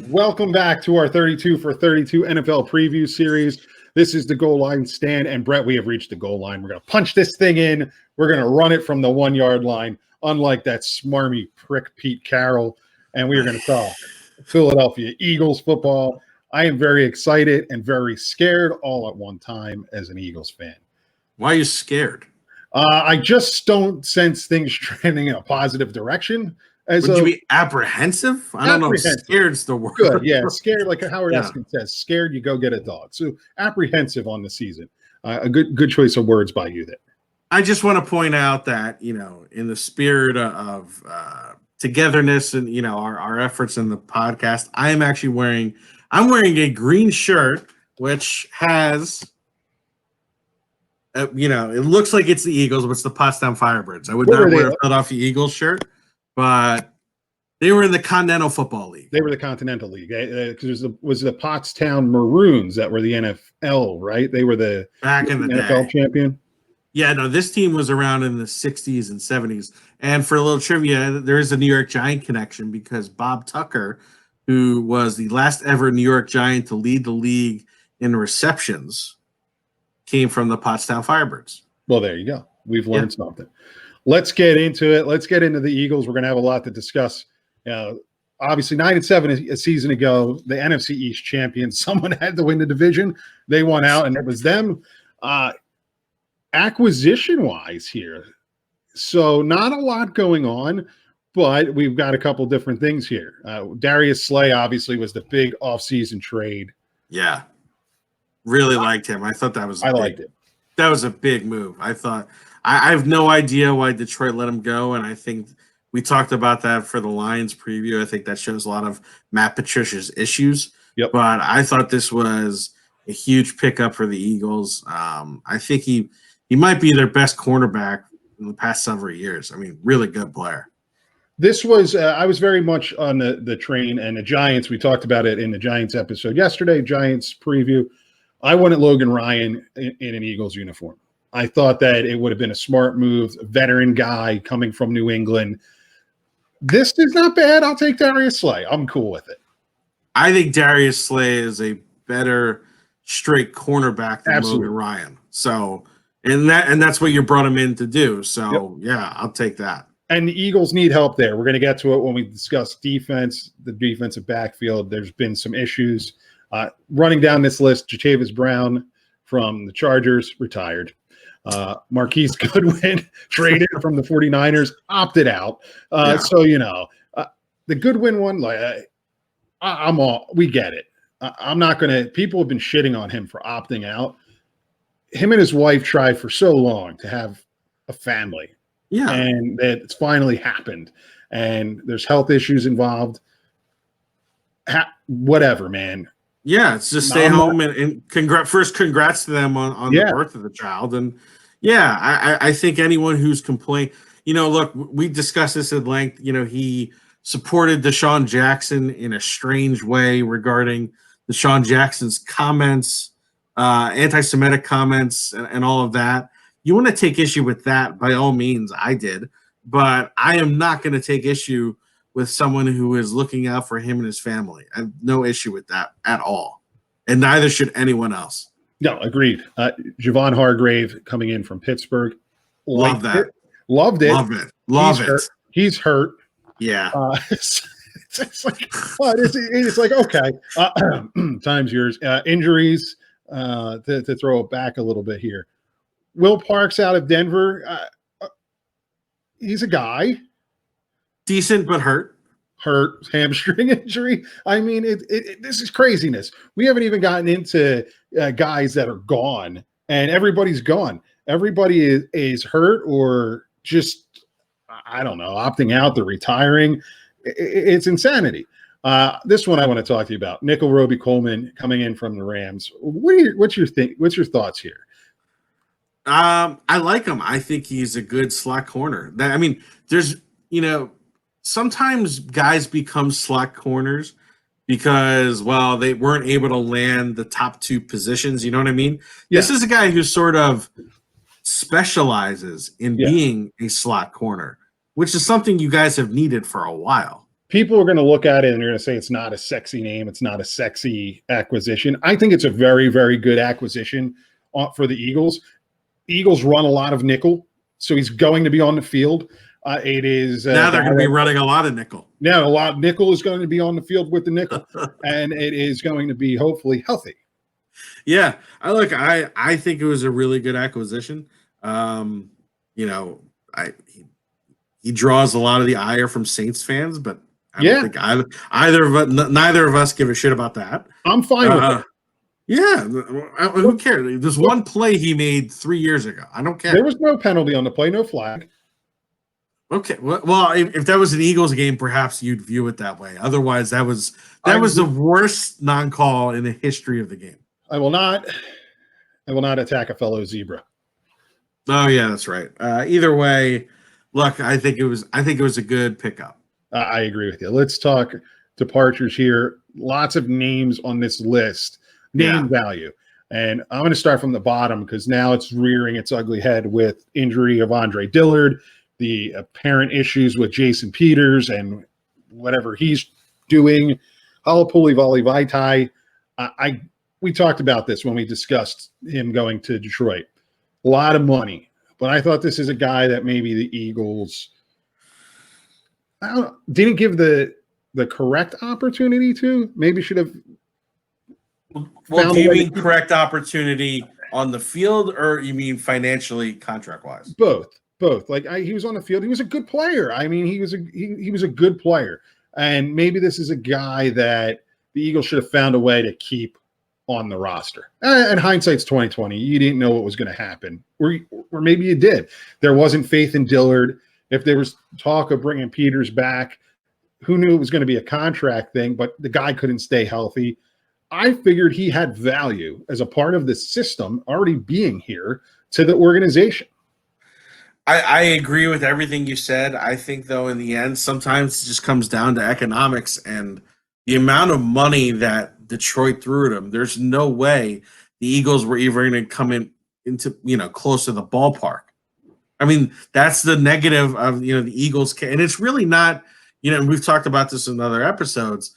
Welcome back to our 32 for 32 NFL preview series. This is the goal line stand, and Brett, we have reached the goal line. We're going to punch this thing in. We're going to run it from the 1 yard line, unlike that smarmy prick Pete Carroll, and we are going to talk Philadelphia Eagles football. I am very excited and very scared all at one time as an Eagles fan. Why are you scared? I just don't sense things trending in a positive direction. Would you be apprehensive? I don't know. Scared's the word. Good, yeah. Scared, like Howard Eskin says, scared, you go get a dog. So apprehensive on the season. A good choice of words by you there. I just want to point out that, in the spirit of togetherness and, our efforts in the podcast, I'm wearing a green shirt, which has, it looks like it's the Eagles, but it's the Potsdam Firebirds. I would not wear a Philadelphia Eagles shirt. But they were in the Continental Football League. They were the Continental League. Because it was the Pottstown Maroons that were the NFL, right? They were the back in the NFL champion. Yeah, no, this team was around in the 60s and 70s. And for a little trivia, there is a New York Giant connection because Bob Tucker, who was the last ever New York Giant to lead the league in receptions, came from the Pottstown Firebirds. Well, there you go. We've learned something. Let's get into it. Let's get into the Eagles. We're going to have a lot to discuss. Obviously, 9-7 a season ago, the NFC East champions. Someone had to win the division. They won out, and it was them. Acquisition-wise here, so not a lot going on, but we've got a couple different things here. Darius Slay obviously was the big offseason trade. Yeah, really liked him. I thought that was. I liked it. That was a big move. I thought. I have no idea why Detroit let him go, and I think we talked about that for the Lions preview. I think that shows a lot of Matt Patricia's issues. Yep. But I thought this was a huge pickup for the Eagles. I think he might be their best cornerback in the past several years. I mean, really good player. This was I was very much on the train, and the Giants, we talked about it in the Giants episode yesterday, Giants preview. I wanted Logan Ryan in an Eagles uniform. I thought that it would have been a smart move, a veteran guy coming from New England. This is not bad. I'll take Darius Slay. I'm cool with it. I think Darius Slay is a better straight cornerback than Absolutely. Logan Ryan. So, and that's what you brought him in to do. So, Yeah, I'll take that. And the Eagles need help there. We're going to get to it when we discuss defense, the defensive backfield. There's been some issues. Running down this list, Jatavis Brown from the Chargers, retired. Marquise Goodwin traded from the 49ers, opted out. So, the Goodwin one, I'm all, we get it. I'm not going to, people have been shitting on him for opting out. Him and his wife tried for so long to have a family. Yeah. And it's finally happened. And there's health issues involved. Whatever, man. Yeah, it's just stay home and congrats to them on the birth of the child. And I think anyone who's complained, look, we discussed this at length. He supported Deshaun Jackson in a strange way regarding Deshaun Jackson's comments, anti-Semitic comments, and all of that. You want to take issue with that, by all means, I did. But I am not going to take issue with someone who is looking out for him and his family. I have no issue with that at all. And neither should anyone else. No, agreed. Javon Hargrave coming in from Pittsburgh. Loved that. Loved it. Love it. He's hurt. Yeah. It's like, okay. Time's yours. Injuries, to throw it back a little bit here. Will Parks out of Denver. He's a guy. Decent, but hurt. Hamstring injury. I mean, this is craziness. We haven't even gotten into guys that are gone, and everybody's gone. Everybody is hurt or just, I don't know, opting out, they're retiring. It's insanity. This one I want to talk to you about. Nikhil, Roby, Coleman coming in from the Rams. What's your thoughts here? I like him. I think he's a good slot corner. There's sometimes guys become slot corners because, well, they weren't able to land the top two positions. You know what I mean? Yeah. This is a guy who sort of specializes in being a slot corner, which is something you guys have needed for a while. People are going to look at it and they're going to say it's not a sexy name. It's not a sexy acquisition. I think it's a very, very good acquisition for the Eagles. The Eagles run a lot of nickel, so he's going to be on the field. It is now they're going to be running a lot of nickel. Now a lot of nickel is going to be on the field with the nickel, and it is going to be hopefully healthy. Yeah, I think it was a really good acquisition. He draws a lot of the ire from Saints fans, but I don't think neither of us give a shit about that. I'm fine with it. Yeah, who cares? There's one play he made 3 years ago. I don't care. There was no penalty on the play, no flag. Okay, well, if that was an Eagles game, perhaps you'd view it that way. Otherwise, that was the worst non-call in the history of the game. I will not attack a fellow zebra. Oh yeah, that's right. Either way, look, I think it was a good pickup. I agree with you. Let's talk departures here. Lots of names on this list. Name value. And I'm going to start from the bottom because now it's rearing its ugly head with injury of Andre Dillard, the apparent issues with Jason Peters and whatever he's doing. Halapuli Vali Vaitai. We talked about this when we discussed him going to Detroit. A lot of money. But I thought this is a guy that maybe the Eagles didn't give the correct opportunity to. Maybe should have. Well, do you mean correct opportunity on the field, or you mean financially, contract-wise? Both. Like he was on the field. He was a good player. I mean, he was a good player. And maybe this is a guy that the Eagles should have found a way to keep on the roster. And hindsight's 2020. You didn't know what was going to happen, or maybe you did. There wasn't faith in Dillard. If there was talk of bringing Peters back, who knew it was going to be a contract thing? But the guy couldn't stay healthy. I figured he had value as a part of the system already being here to the organization. I agree with everything you said. I think, though, in the end, sometimes it just comes down to economics and the amount of money that Detroit threw at him. There's no way the Eagles were even going to come into close to the ballpark. I mean, that's the negative of the Eagles, and it's really not. We've talked about this in other episodes.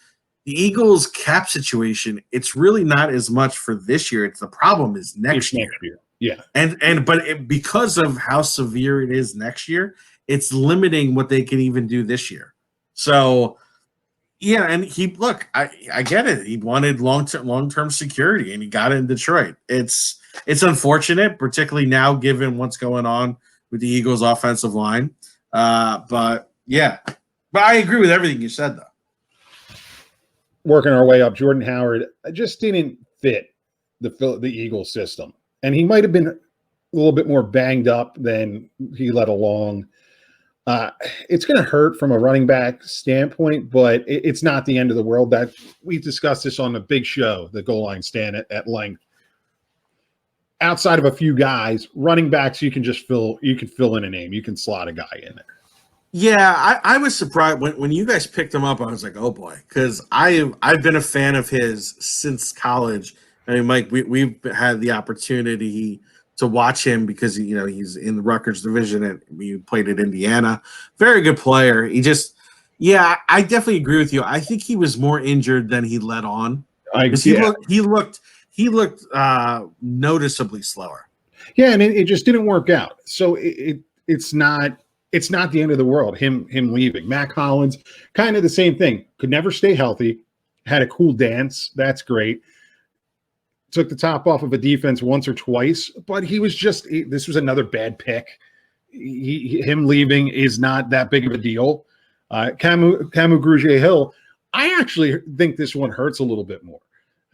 The Eagles' cap situation, it's really not as much for this year. The problem is next year. Yeah. But because of how severe it is next year, it's limiting what they can even do this year. So, yeah, and I get it. He wanted long-term security, and he got it in Detroit. It's unfortunate, particularly now given what's going on with the Eagles' offensive line. But I agree with everything you said, though. Working our way up, Jordan Howard just didn't fit the Eagles system. And he might have been a little bit more banged up than he let along. It's going to hurt from a running back standpoint, but it's not the end of the world. That we discussed this on the big show, the goal line stand at length. Outside of a few guys, running backs, you can fill in a name. You can slot a guy in there. Yeah, I was surprised when you guys picked him up. I was like, oh boy, because I've been a fan of his since college. I mean, Mike, we've had the opportunity to watch him because he's in the Rutgers division and we played at Indiana. Very good player. I definitely agree with you. I think he was more injured than he let on. He looked noticeably slower. Yeah, and it just didn't work out. So it's not the end of the world, him leaving. Mac Hollins, kind of the same thing. Could never stay healthy. Had a cool dance. That's great. Took the top off of a defense once or twice, but this was another bad pick. Him leaving is not that big of a deal. Camus Grugier-Hill, I actually think this one hurts a little bit more.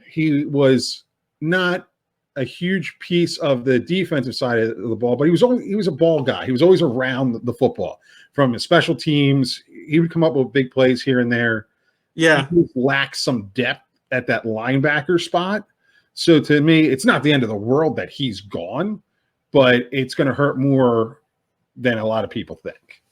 He was not a huge piece of the defensive side of the ball, but he was a ball guy. He was always around the football from his special teams. He would come up with big plays here and there. Yeah. Eagles lack some depth at that linebacker spot. So to me, it's not the end of the world that he's gone, but it's going to hurt more than a lot of people think.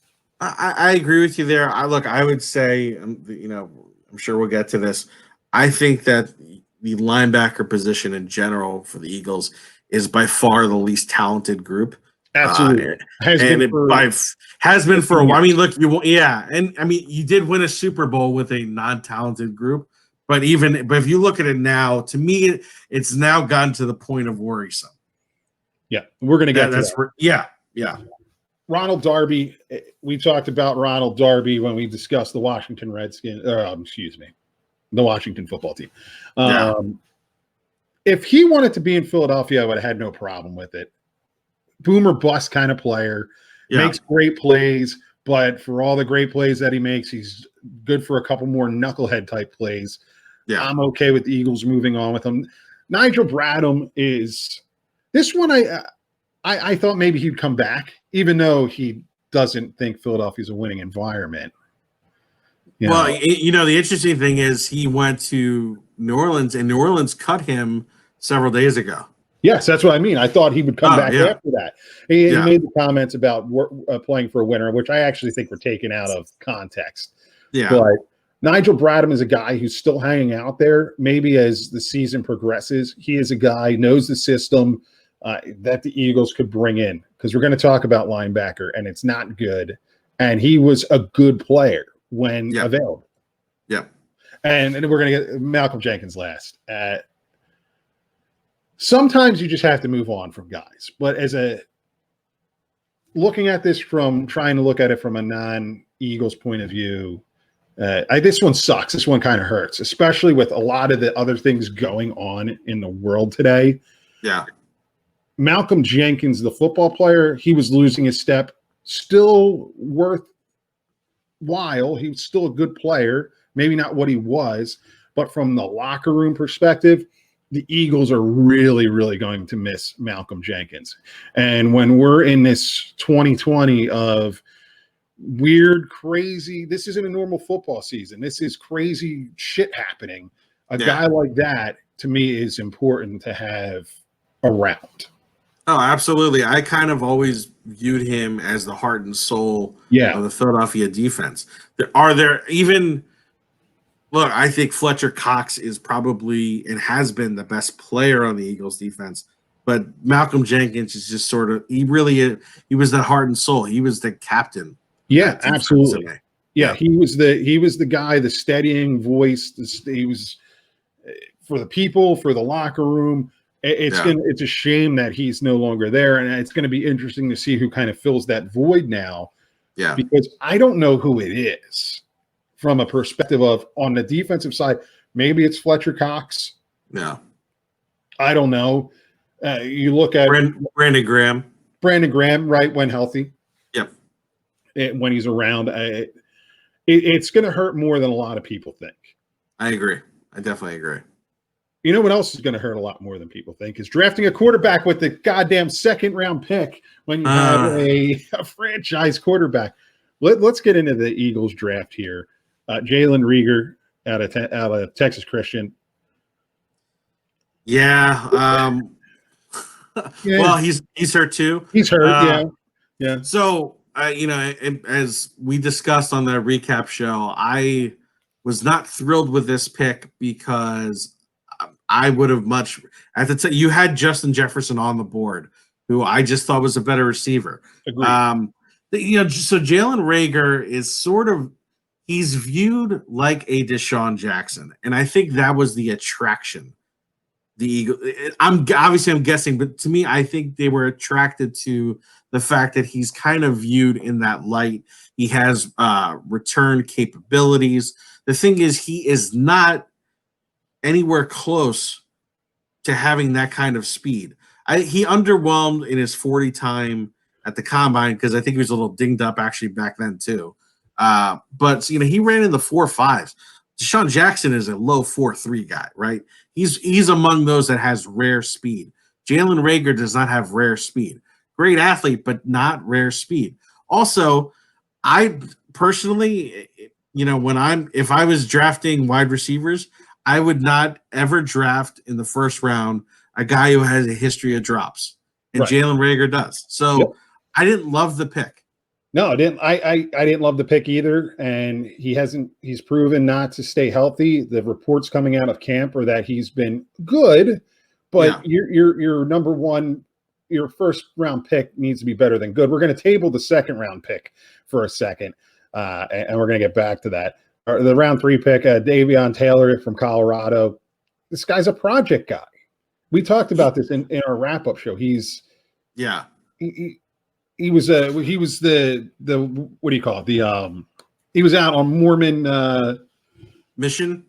I agree with you there. I would say, I'm sure we'll get to this. I think that the linebacker position in general for the Eagles is by far the least talented group. Absolutely. Has been for a while. I mean, look, you did win a Super Bowl with a non-talented group, but if you look at it now, to me, it's now gotten to the point of worrisome. Yeah, we're going to get to that. Yeah. Ronald Darby, we talked about Ronald Darby when we discussed the Washington Redskins, the Washington football team. If he wanted to be in Philadelphia, I would have had no problem with it. Boomer bust kind of player, makes great plays, but for all the great plays that he makes, he's good for a couple more knucklehead type plays. Yeah. I'm okay with the Eagles moving on with him. Nigel Bradham is this one. I thought maybe he'd come back, even though he doesn't think Philadelphia's a winning environment. The interesting thing is he went to New Orleans, and New Orleans cut him several days ago. Yes, that's what I mean. I thought he would come back after that. He made the comments about playing for a winner, which I actually think were taken out of context. Yeah. But Nigel Bradham is a guy who's still hanging out there. Maybe as the season progresses, he is a guy, knows the system, that the Eagles could bring in, because we're going to talk about linebacker, and it's not good. And he was a good player when available. Yeah. And we're going to get Malcolm Jenkins last. Sometimes you just have to move on from guys. But looking at this trying to look at it from a non-Eagles point of view, this one sucks. This one kind of hurts, especially with a lot of the other things going on in the world today. Yeah. Malcolm Jenkins, the football player, he was losing his step. Still worthwhile. He was still a good player. Maybe not what he was, but from the locker room perspective, the Eagles are really, really going to miss Malcolm Jenkins. And when we're in this 2020 of weird, crazy, this isn't a normal football season. This is crazy shit happening. A guy like that, to me, is important to have around. Oh, absolutely. I kind of always viewed him as the heart and soul of the Philadelphia defense. I think Fletcher Cox is probably and has been the best player on the Eagles defense, but Malcolm Jenkins is just he was that heart and soul. He was the captain. Yeah, absolutely. Yeah, he was the guy, the steadying voice. He was for the people, for the locker room. It's a shame that he's no longer there, and it's going to be interesting to see who kind of fills that void now. Yeah, because I don't know who it is from a perspective of on the defensive side. Maybe it's Fletcher Cox. Yeah, I don't know. You look at Brandon Graham, right, when healthy. Yep, when he's around, it's going to hurt more than a lot of people think. I agree. I definitely agree. You know what else is going to hurt a lot more than people think is drafting a quarterback with the goddamn second-round pick when you have a franchise quarterback. Let's get into the Eagles draft here. Jalen Reagor out of Texas Christian. Yeah. Well, he's hurt too. He's hurt. Yeah. So as we discussed on the recap show, I was not thrilled with this pick because I would have you had Justin Jefferson on the board, who I just thought was a better receiver. Agreed. So Jalen Reagor is he's viewed like a Deshaun Jackson, and I think that was the attraction. The Eagle. I'm guessing, but to me, I think they were attracted to the fact that he's kind of viewed in that light. He has return capabilities. The thing is, he is not anywhere close to having that kind of speed. He underwhelmed in his 40 time at the combine because I think he was a little dinged up actually back then too. But he ran in the 4.5s. Deshaun Jackson is a low 4.3 guy, right? He's among those that has rare speed. Jalen Reagor does not have rare speed. Great athlete, but not rare speed. Also, I personally, if I was drafting wide receivers, I would not ever draft in the first round a guy who has a history of drops, and Right. Jalen Reagor does. So Yep. I didn't love the pick. No, I didn't. I didn't love the pick either, and he's proven not to stay healthy. The reports coming out of camp are that he's been good, but your number one, your first round pick needs to be better than good. We're going to table the second round pick for a second, and we're going to get back to that. The round 3 pick, Davion Taylor from Colorado. This guy's a project guy. We talked about this in our wrap up show. He was the what do you call it? He was out on Mormon mission.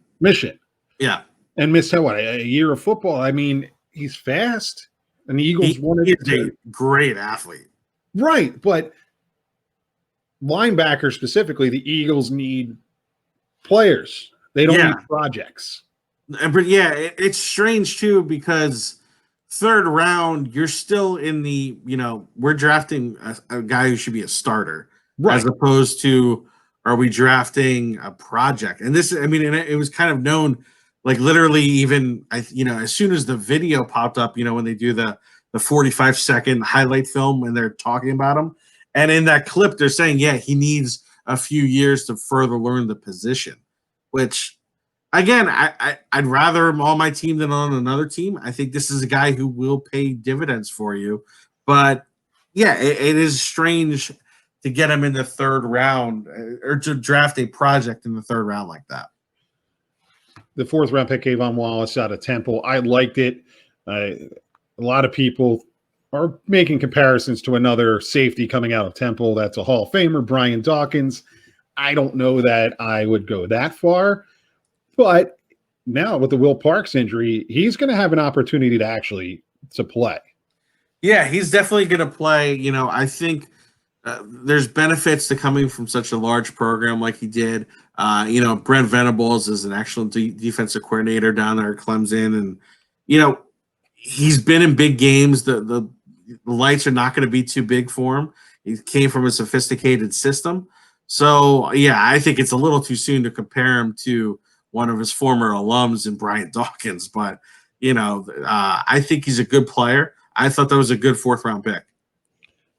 Yeah. And missed a year of football. I mean, he's fast. And the Eagles wanted a great athlete. Right, but linebacker specifically, the Eagles need players. They don't need projects. But it's strange too, because third round, you're still in the, we're drafting a guy who should be a starter, right, as opposed to, are we drafting a project? And this, and it was kind of known, like literally even, as soon as the video popped up, when they do the 45-second highlight film and they're talking about him. And in that clip, they're saying, he needs a few years to further learn the position, which, again, I'd rather him on my team than on another team. I think this is a guy who will pay dividends for you. But, it is strange to get him in the third round or to draft a project in the third round like that. The 4th round pick, Kayvon Wallace out of Temple. I liked it. A lot of people are making comparisons to another safety coming out of Temple. That's a Hall of Famer, Brian Dawkins. I don't know that I would go that far. But now with the Will Parks injury, he's going to have an opportunity to play. Yeah, he's definitely going to play. I think there's benefits to coming from such a large program like he did. Brent Venables is an excellent defensive coordinator down there at Clemson. And, he's been in big games. The lights are not going to be too big for him. He came from a sophisticated system. So, I think it's a little too soon to compare him to one of his former alums in Brian Dawkins. But, I think he's a good player. I thought that was a good 4th round pick.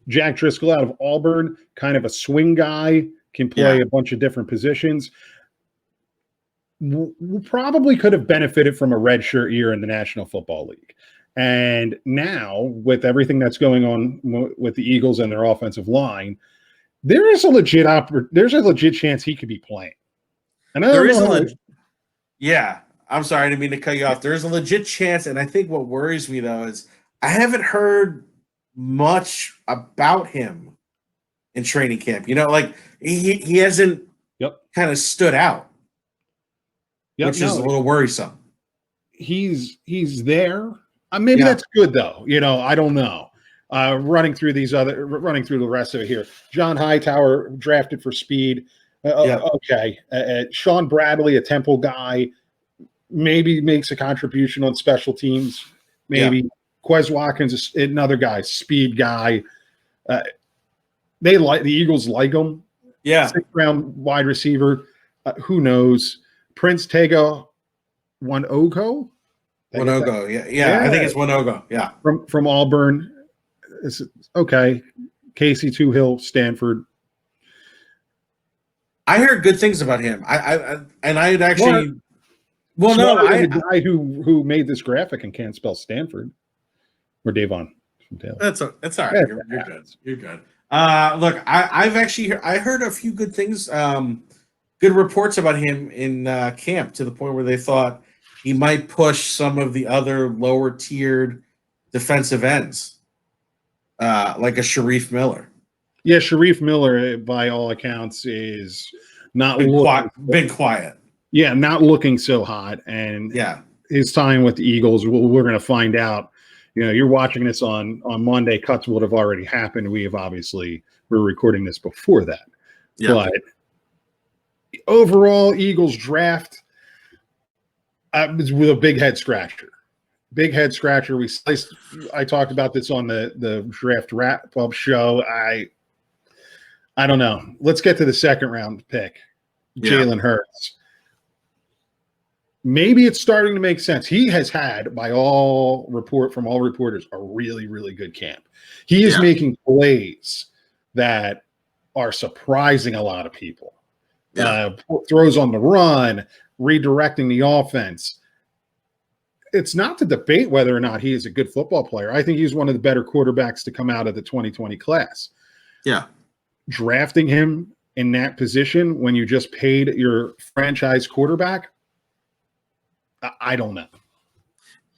Jack Driscoll out of Auburn, kind of a swing guy, can play a bunch of different positions. Probably could have benefited from a redshirt year in the National Football League. And now, with everything that's going on with the Eagles and their offensive line, there's a legit chance he could be playing. And I'm sorry, I didn't mean to cut you off. There's a legit chance, and I think what worries me though is I haven't heard much about him in training camp. He hasn't kind of stood out, which is a little worrisome. He's there. Maybe that's good though. I don't know. Running through the rest of it here. John Hightower drafted for speed. Okay. Sean Bradley, a Temple guy, maybe makes a contribution on special teams. Maybe Quez Watkins, another guy, speed guy. The Eagles like him. 6th round wide receiver. Who knows? Prince Tega Wanogo. I think it's Wanogo. Yeah, from Auburn. Okay. Casey Toohill, Stanford. I heard good things about him. I had actually. The guy who made this graphic and can't spell Stanford, or Davon from Taylor. That's all right. You're good. You're good. Look, I heard a few good things, good reports about him in camp, to the point where they thought he might push some of the other lower tiered defensive ends, like a Sharif Miller. Yeah, Sharif Miller, by all accounts, is not been quiet. Yeah, not looking so hot. And his time with the Eagles, we're going to find out. You're watching this on Monday. Cuts would have already happened. We're recording this before that. Yeah. But overall, Eagles draft was with a big head scratcher. Big head scratcher. I talked about this on the draft wrap-up show. I don't know. Let's get to the 2nd round pick. Jalen Hurts. Maybe it's starting to make sense. He has had, from all reporters, a really, really good camp. He is making plays that are surprising a lot of people. Throws on the run, redirecting the offense. It's not to debate whether or not he is a good football player. I think he's one of the better quarterbacks to come out of the 2020 class. Yeah. Drafting him in that position when you just paid your franchise quarterback, I don't know.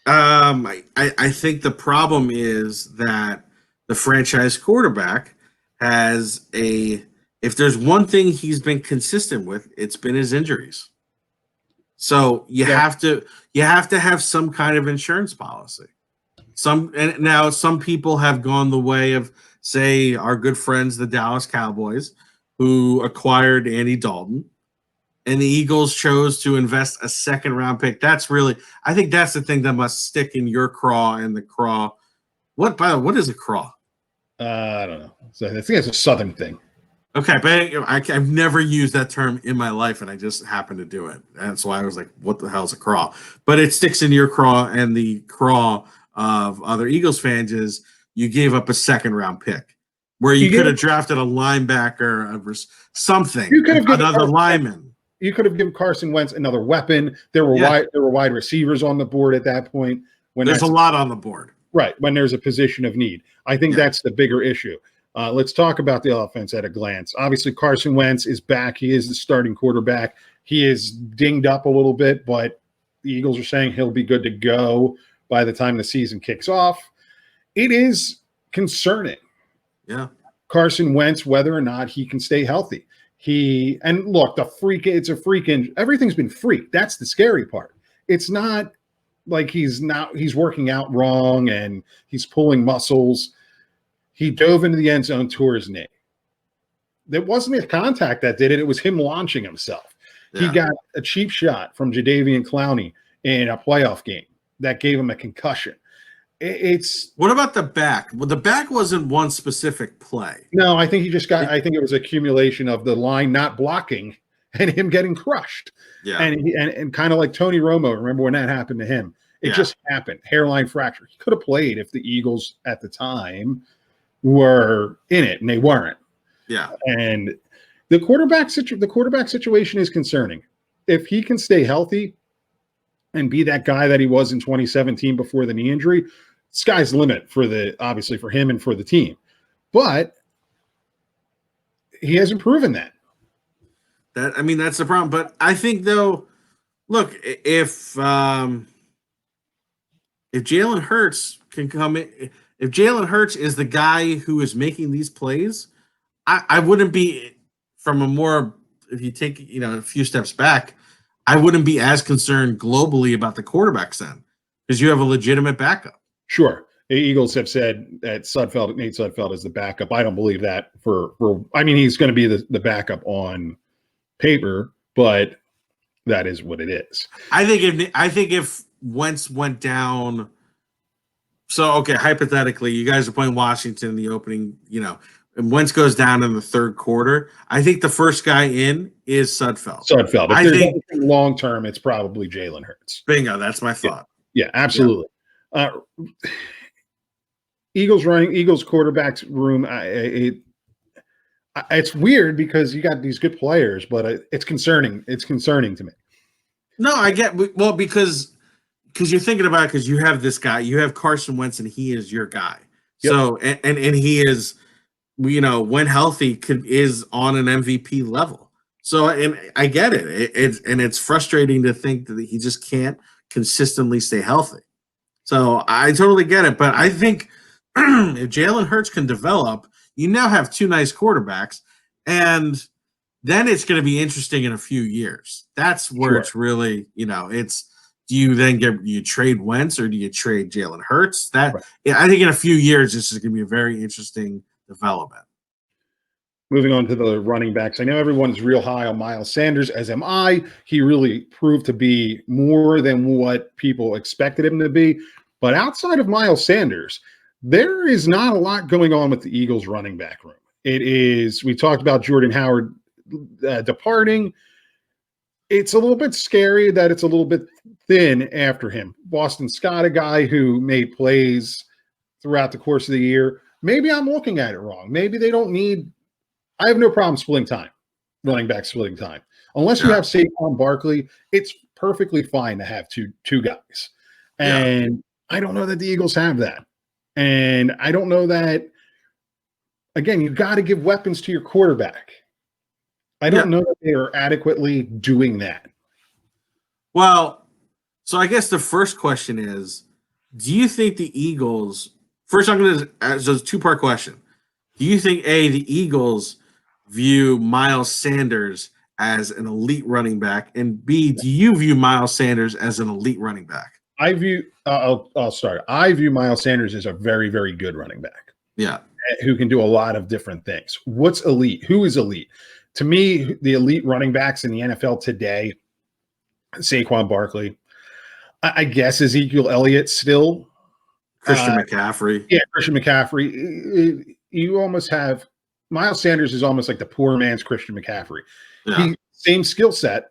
I think the problem is that the franchise quarterback has if there's one thing he's been consistent with, it's been his injuries. So you have to have some kind of insurance policy. And now some people have gone the way of, say, our good friends, the Dallas Cowboys, who acquired Andy Dalton. And the Eagles chose to invest a second-round pick. I think that's the thing that must stick in your craw and the craw. What is a craw? I don't know. So I think it's a Southern thing. Okay, but I've never used that term in my life, and I just happened to do it. And so I was like, what the hell is a craw? But it sticks in your craw and the craw of other Eagles fans is you gave up a second-round pick where you could have drafted a linebacker or something, another lineman. You could have given Carson Wentz another weapon. There were wide receivers on the board at that point. There's a lot on the board. Right, when there's a position of need. I think that's the bigger issue. Let's talk about the offense at a glance. Obviously, Carson Wentz is back. He is the starting quarterback. He is dinged up a little bit, but the Eagles are saying he'll be good to go by the time the season kicks off. It is concerning. Yeah. Carson Wentz, whether or not he can stay healthy. Look, it's a freak injury. Everything's been freak. That's the scary part. It's not like he's working out wrong and he's pulling muscles. He dove into the end zone, tore his knee. There wasn't a contact that did it. It was him launching himself. Yeah. He got a cheap shot from Jadeveon Clowney in a playoff game that gave him a concussion. What about the back? Well, the back wasn't one specific play. No, I think I think it was accumulation of the line not blocking and him getting crushed. Yeah. And kind of like Tony Romo, remember when that happened to him? It just happened. Hairline fracture. He could have played if the Eagles at the time were in it, and they weren't. Yeah. And the quarterback situation is concerning. If he can stay healthy and be that guy that he was in 2017 before the knee injury, sky's the limit obviously for him and for the team. But he hasn't proven that. That's the problem. But I think, though, look, if Jalen Hurts can come in, if Jalen Hurts is the guy who is making these plays, I wouldn't be, if you take a few steps back, I wouldn't be as concerned globally about the quarterbacks then, because you have a legitimate backup. Sure. The Eagles have said that Nate Sudfeld is the backup. I don't believe that he's going to be the backup on paper, but that is what it is. I think if Wentz went down, so okay, hypothetically, you guys are playing Washington in the opening, and Wentz goes down in the third quarter, I think the first guy in is Sudfeld. If there's anything long term, it's probably Jalen Hurts. Bingo, that's my thought. Yeah, absolutely. Yeah. Eagles quarterbacks room. It's weird because you got these good players, but it's concerning. It's concerning to me. No, I get because you're thinking about it, because you have this guy, you have Carson Wentz, and he is your guy. Yep. So and he is, when healthy, is on an MVP level. So and I get it. It's frustrating to think that he just can't consistently stay healthy. So I totally get it, but I think if Jalen Hurts can develop, you now have two nice quarterbacks, and then it's going to be interesting in a few years. That's where it's really, it's, do you trade Wentz or do you trade Jalen Hurts? I think in a few years, this is going to be a very interesting development. Moving on to the running backs. I know everyone's real high on Miles Sanders, as am I. He really proved to be more than what people expected him to be. But outside of Miles Sanders, there is not a lot going on with the Eagles running back room. We talked about Jordan Howard departing. it's a little bit scary that it's a little bit thin after him. Boston Scott, a guy who made plays throughout the course of the year. Maybe I'm looking at it wrong. Maybe they don't need. I have no problem splitting time, running back splitting time. Unless you have Saquon Barkley, it's perfectly fine to have two guys. And I don't know that the Eagles have that. And I don't know that. Again, you got to give weapons to your quarterback. I don't know that they are adequately doing that. Well, so I guess the first question is, do you think the Eagles – first I'm going to – as a two-part question. Do you think, A, the Eagles view Miles Sanders as an elite running back? And B, do you view Miles Sanders as an elite running back? I'll start. I view Miles Sanders as a very, very good running back. Yeah. Who can do a lot of different things. What's elite? Who is elite? To me, the elite running backs in the NFL today, Saquon Barkley, I guess Ezekiel Elliott still. Christian McCaffrey. Yeah, Christian McCaffrey. You almost have Miles Sanders is almost like the poor man's Christian McCaffrey. Yeah. Same skill set,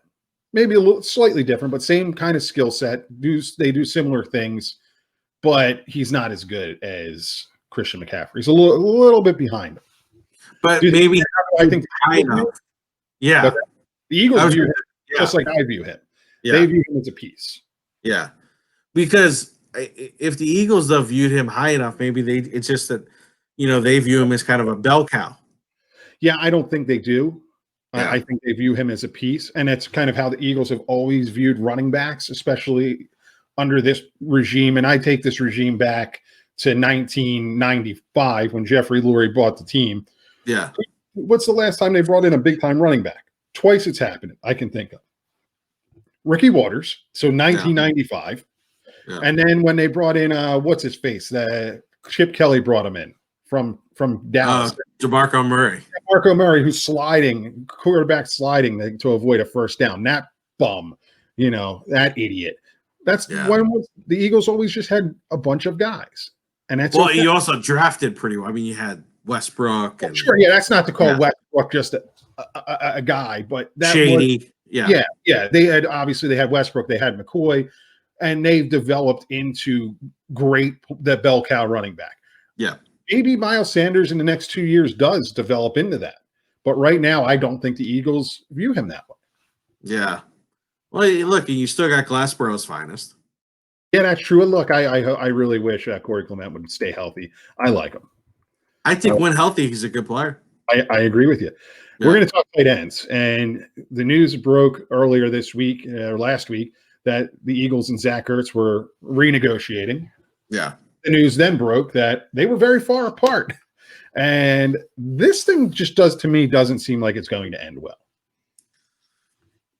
maybe a little slightly different, but same kind of skill set. They do similar things, but he's not as good as Christian McCaffrey. He's a little bit behind him. But maybe I think the Eagles view him just like I view him. Yeah. They view him as a piece. Yeah. Because if the Eagles though viewed him high enough, maybe it's just that, they view him as kind of a bell cow. Yeah, I don't think they do. Yeah. I think they view him as a piece. And that's kind of how the Eagles have always viewed running backs, especially under this regime. And I take this regime back to 1995 when Jeffrey Lurie bought the team. Yeah. What's the last time they brought in a big-time running back? Twice it's happened, I can think of. Ricky Waters, so 1995. Yeah. And then when they brought in, what's his face? Chip Kelly brought him in from Dallas. DeMarco Murray. DeMarco Murray, who's quarterback sliding to avoid a first down. That bum, that idiot. That's when the Eagles always just had a bunch of guys. And that's you also drafted pretty well. I mean, you had Westbrook. And, sure, that's not to call Westbrook just a guy, but that Shady. Yeah. They had Westbrook, they had McCoy, and they've developed into the bell cow running back. Yeah. Maybe Miles Sanders in the next 2 years does develop into that. But right now, I don't think the Eagles view him that way. Yeah. Well, look, you still got Glassboro's finest. Yeah, that's true. And look, I really wish Corey Clement would stay healthy. I like him. I think when healthy, he's a good player. I agree with you. Yeah. We're going to talk tight ends. And the news broke earlier this week, or last week, that the Eagles and Zach Ertz were renegotiating. Yeah. The news then broke that they were very far apart. And this thing just doesn't seem like it's going to end well.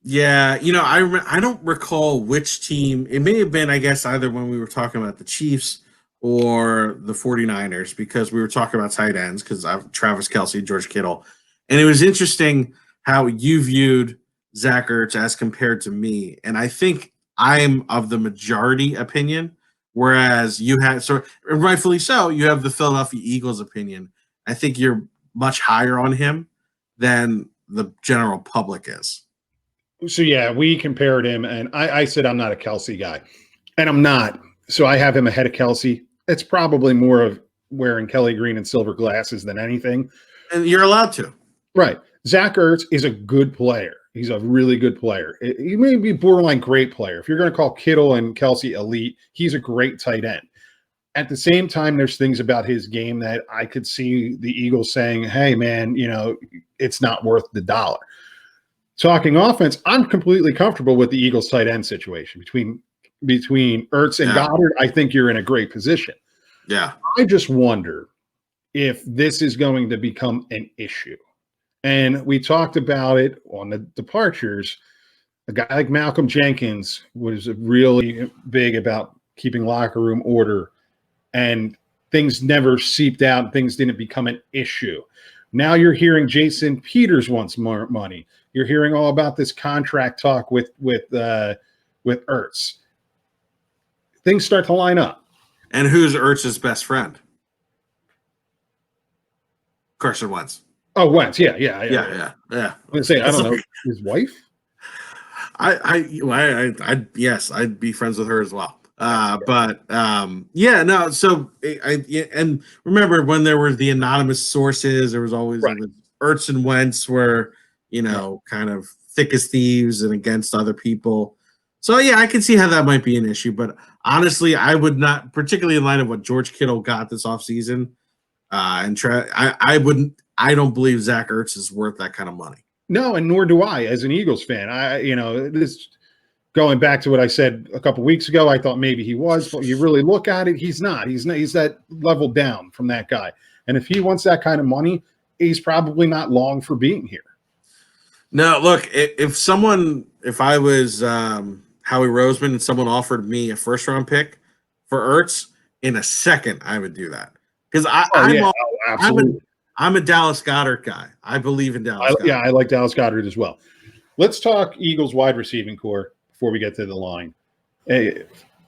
Yeah, I don't recall which team. It may have been, I guess, either when we were talking about the Chiefs or the 49ers, because we were talking about tight ends, because I have Travis Kelce, George Kittle. And it was interesting how you viewed Zach Ertz as compared to me. And I think I'm of the majority opinion, whereas you had, and rightfully so, you have the Philadelphia Eagles opinion. I think you're much higher on him than the general public is. So, we compared him, and I said I'm not a Kelce guy, and I'm not. So I have him ahead of Kelce. It's probably more of wearing Kelly green and silver glasses than anything. And you're allowed to. Right. Zach Ertz is a good player. He's a really good player. He may be borderline great player. If you're going to call Kittle and Kelce elite, he's a great tight end. At the same time, there's things about his game that I could see the Eagles saying, hey, man, it's not worth the dollar. Talking offense, I'm completely comfortable with the Eagles tight end situation. Between Ertz and Goddard, I think you're in a great position. Yeah. I just wonder if this is going to become an issue. And we talked about it on the departures. A guy like Malcolm Jenkins was really big about keeping locker room order, and things never seeped out. Things didn't become an issue. Now you're hearing Jason Peters wants more money. You're hearing all about this contract talk with Ertz. Things start to line up. And who's Ertz's best friend? Carson Wentz. Oh, Wentz. Yeah. I'm gonna say, I don't know, his wife. Yes, I'd be friends with her as well. Yeah, no. So and remember when there were the anonymous sources, there was always Right. Ertz and Wentz were Right. kind of thick as thieves and against other people. So yeah, I can see how that might be an issue, but honestly, I would not, particularly in light of what George Kittle got this offseason, I wouldn't. I don't believe Zach Ertz is worth that kind of money. No, and nor do I as an Eagles fan. This going back to what I said a couple weeks ago, I thought maybe he was, but you really look at it, he's not. He's not. He's that level down from that guy. And if he wants that kind of money, he's probably not long for being here. No, look, if I was Howie Roseman and someone offered me a first round pick for Ertz in a second, I would do that because I'm a Dallas Goedert guy. I believe in Dallas. Yeah, I like Dallas Goedert as well. Let's talk Eagles wide receiving core before we get to the line. Hey,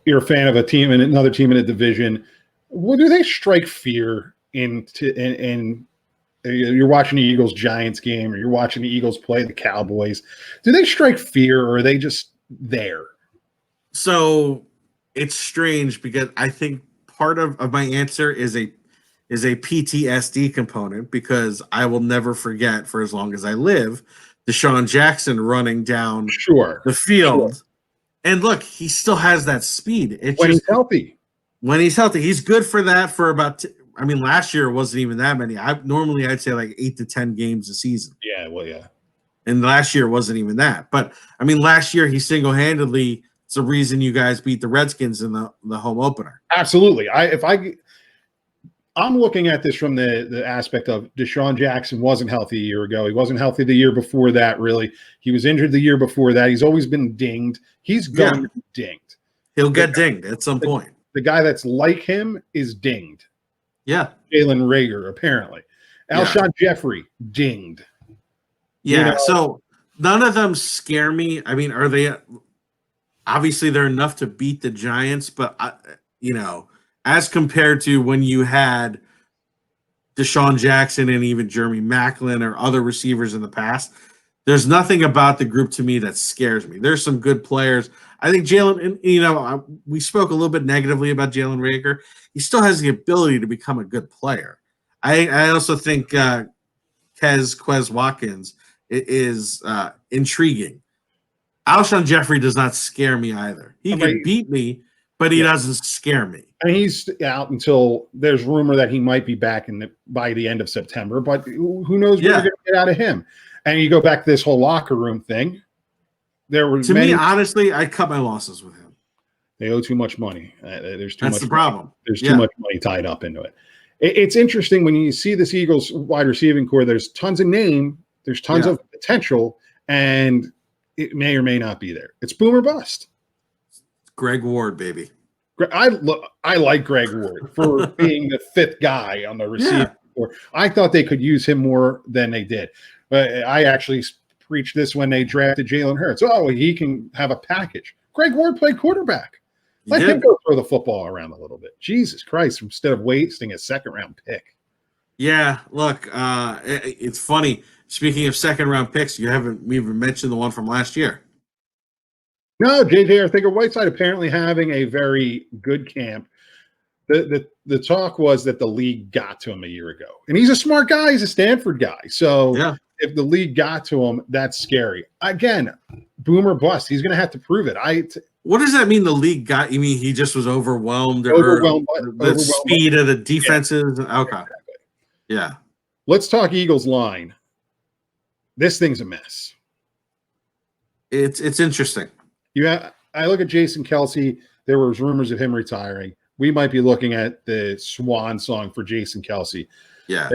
you're a fan of a team and another team in a division. What do they strike fear in you're watching the Eagles Giants game or you're watching the Eagles play the Cowboys? Do they strike fear or are they just there? So it's strange because I think part of my answer is a PTSD component because I will never forget for as long as I live Deshaun Jackson running down the field. Sure. And look, he still has that speed. He's healthy. When he's healthy, he's good for that for about last year it wasn't even that many. I'd say like 8 to 10 games a season. Yeah, well, yeah. And last year wasn't even that. But last year he single-handedly it's the reason you guys beat the Redskins in the home opener. Absolutely. I'm looking at this from the aspect of Deshaun Jackson wasn't healthy a year ago. He wasn't healthy the year before that, really. He was injured the year before that. He's always been dinged. He's going to be dinged. He'll get dinged at some point. The guy that's like him is dinged. Yeah. Jalen Reagor, apparently. Alshon Jeffrey, dinged. Yeah, so none of them scare me. Are they – obviously they're enough to beat the Giants, but, as compared to when you had Deshaun Jackson and even Jeremy Maclin or other receivers in the past, there's nothing about the group to me that scares me. There's some good players. I think Jalen, we spoke a little bit negatively about Jalen Reagor. He still has the ability to become a good player. I also think Quez Watkins is intriguing. Alshon Jeffrey does not scare me either. He can beat me, but he doesn't scare me. And he's out until there's rumor that he might be back by the end of September, but who knows what you're going to get out of him. And you go back to this whole locker room thing. Me, honestly, I cut my losses with him. They owe too much money. That's the problem. There's too much money tied up into it. It's interesting when you see this Eagles wide receiving core, there's tons of name, there's tons of potential, and it may or may not be there. It's boom or bust. Greg Ward, baby. I like Greg Ward for being the fifth guy on the receiving core. I thought they could use him more than they did. But I actually preached this when they drafted Jalen Hurts. Oh, he can have a package. Greg Ward played quarterback. Let him go throw the football around a little bit. Jesus Christ, instead of wasting a second-round pick. Yeah, look, it's funny. Speaking of second-round picks, we haven't even mentioned the one from last year. No, J.J. Arcega-Whiteside apparently having a very good camp. The talk was that the league got to him a year ago. And he's a smart guy. He's a Stanford guy. So if the league got to him, that's scary. Again, boom or bust. He's going to have to prove it. What does that mean the league got? You mean he just was overwhelmed? The speed of the defenses? Yeah. Okay. Exactly. Yeah. Let's talk Eagles line. This thing's a mess. It's interesting. I look at Jason Kelce. There was rumors of him retiring. We might be looking at the swan song for Jason Kelce. Yeah.